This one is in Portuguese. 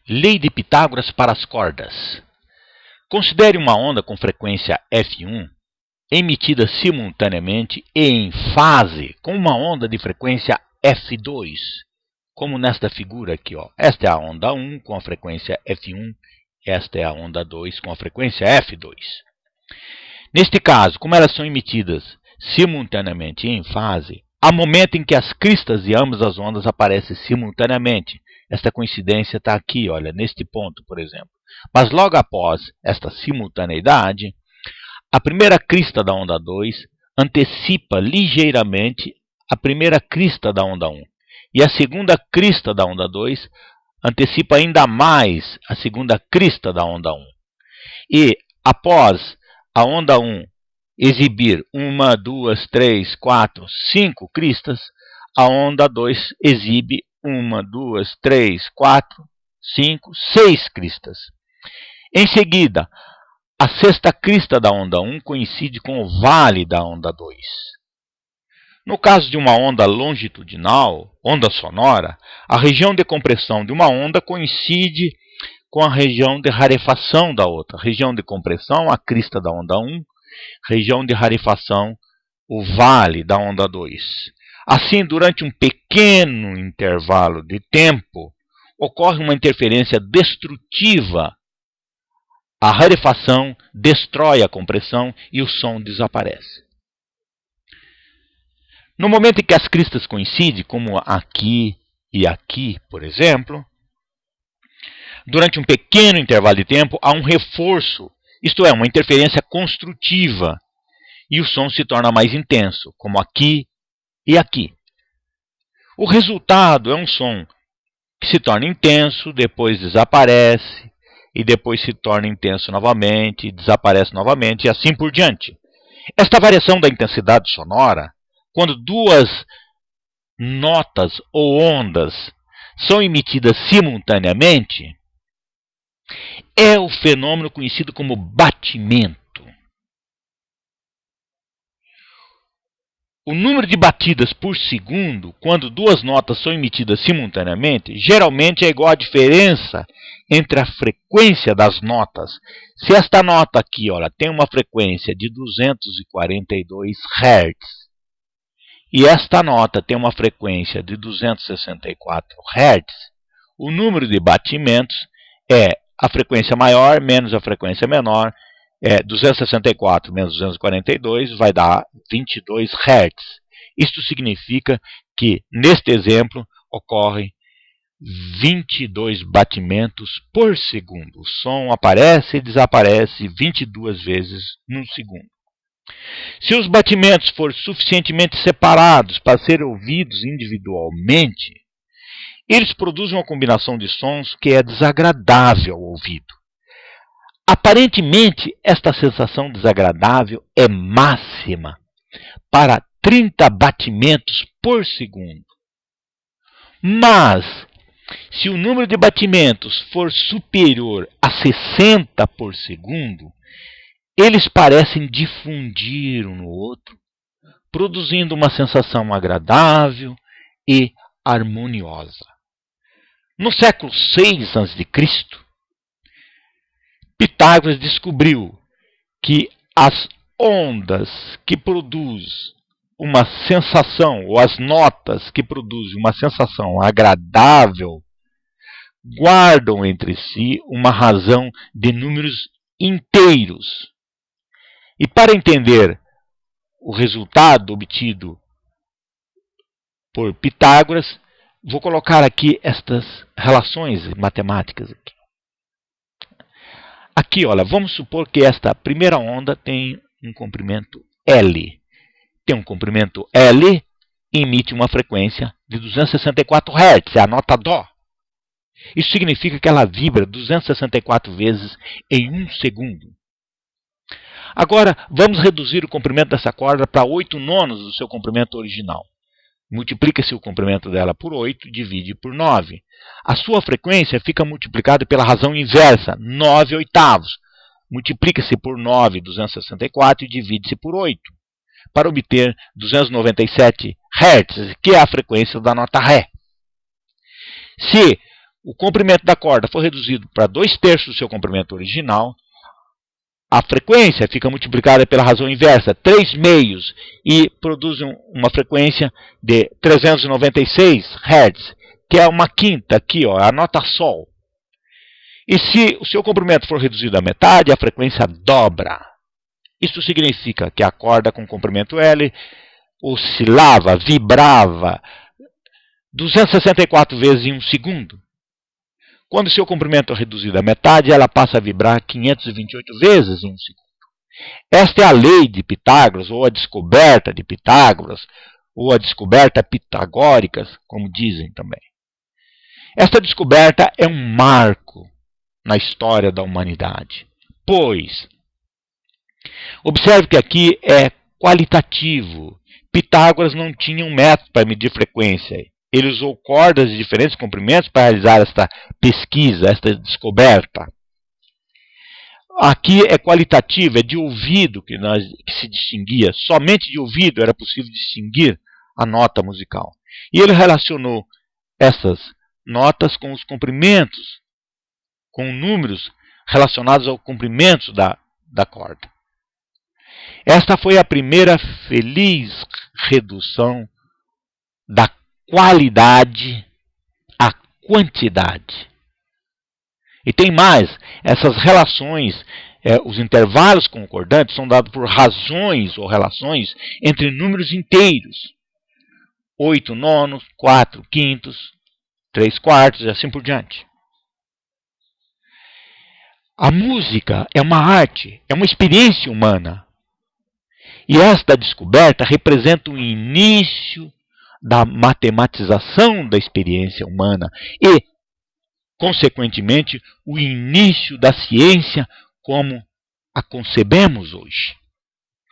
Lei de Pitágoras para as cordas. Considere uma onda com frequência F1 emitida simultaneamente e em fase com uma onda de frequência F2, como nesta figura aqui. Esta é a onda 1 com a frequência F1, esta é a onda 2 com a frequência F2. Neste caso, como elas são emitidas simultaneamente e em fase, há momento em que as cristas de ambas as ondas aparecem simultaneamente. Esta coincidência está aqui, olha, neste ponto, por exemplo. Mas logo após esta simultaneidade, a primeira crista da onda 2 antecipa ligeiramente a primeira crista da onda 1. E a segunda crista da onda 2 antecipa ainda mais a segunda crista da onda 1. E após a onda 1 exibir 1, 2, 3, 4, 5 cristas, a onda 2 exibe 1, 2, 3, 4, 5, 6 cristas. Em seguida, a sexta crista da onda 1 coincide com o vale da onda 2. No caso de uma onda longitudinal, onda sonora, a região de compressão de uma onda coincide com a região de rarefação da outra. Região de compressão, a crista da onda 1, região de rarefação, o vale da onda 2. Assim, durante um pequeno intervalo de tempo, ocorre uma interferência destrutiva. A rarefação destrói a compressão e o som desaparece. No momento em que as cristas coincidem, como aqui e aqui, por exemplo, durante um pequeno intervalo de tempo, há um reforço, isto é, uma interferência construtiva, e o som se torna mais intenso, como aqui e aqui. O resultado é um som que se torna intenso, depois desaparece, e depois se torna intenso novamente, desaparece novamente, e assim por diante. Esta variação da intensidade sonora, quando duas notas ou ondas são emitidas simultaneamente, é o fenômeno conhecido como batimento. O número de batidas por segundo, quando duas notas são emitidas simultaneamente, geralmente é igual à diferença entre a frequência das notas. Se esta nota aqui, olha, tem uma frequência de 242 Hz e esta nota tem uma frequência de 264 Hz, o número de batimentos é a frequência maior menos a frequência menor. 264 menos 242 vai dar 22 Hz. Isto significa que, neste exemplo, ocorre 22 batimentos por segundo. O som aparece e desaparece 22 vezes num segundo. Se os batimentos forem suficientemente separados para serem ouvidos individualmente, eles produzem uma combinação de sons que é desagradável ao ouvido. Aparentemente, esta sensação desagradável é máxima para 30 batimentos por segundo. Mas, se o número de batimentos for superior a 60 por segundo, eles parecem difundir um no outro, produzindo uma sensação agradável e harmoniosa. No século VI a.C., Pitágoras descobriu que as ondas que produzem uma sensação, ou as notas que produzem uma sensação agradável, guardam entre si uma razão de números inteiros. E para entender o resultado obtido por Pitágoras, vou colocar aqui estas relações matemáticas aqui. Aqui, olha, vamos supor que esta primeira onda tem um comprimento L. Tem um comprimento L e emite uma frequência de 264 Hz, é a nota Dó. Isso significa que ela vibra 264 vezes em um segundo. Agora, vamos reduzir o comprimento dessa corda para 8/9 do seu comprimento original. Multiplica-se o comprimento dela por 8 e divide por 9. A sua frequência fica multiplicada pela razão inversa, 9/8. Multiplica-se por 9, 264 e divide-se por 8, para obter 297 Hz, que é a frequência da nota Ré. Se o comprimento da corda for reduzido para 2/3 do seu comprimento original, a frequência fica multiplicada pela razão inversa, 3/2, e produz uma frequência de 396 Hz, que é uma quinta aqui, ó, a nota Sol. E se o seu comprimento for reduzido à metade, a frequência dobra. Isso significa que a corda com comprimento L oscilava, vibrava 264 vezes em um segundo. Quando seu comprimento é reduzido à metade, ela passa a vibrar 528 vezes em um segundo. Esta é a lei de Pitágoras, ou a descoberta de Pitágoras, ou a descoberta pitagórica, como dizem também. Esta descoberta é um marco na história da humanidade, pois, observe que aqui é qualitativo. Pitágoras não tinha um método para medir frequência. Ele usou cordas de diferentes comprimentos para realizar esta pesquisa, esta descoberta. Aqui é qualitativo, é de ouvido que se distinguia. Somente de ouvido era possível distinguir a nota musical. E ele relacionou essas notas com os comprimentos, com números relacionados ao comprimento da corda. Esta foi a primeira feliz redução da qualidade à quantidade. E tem mais, essas relações, os intervalos concordantes são dados por razões ou relações entre números inteiros. 8/9, 4/5, 3/4 e assim por diante. A música é uma arte, é uma experiência humana. E esta descoberta representa o início da matematização da experiência humana e, consequentemente, o início da ciência como a concebemos hoje.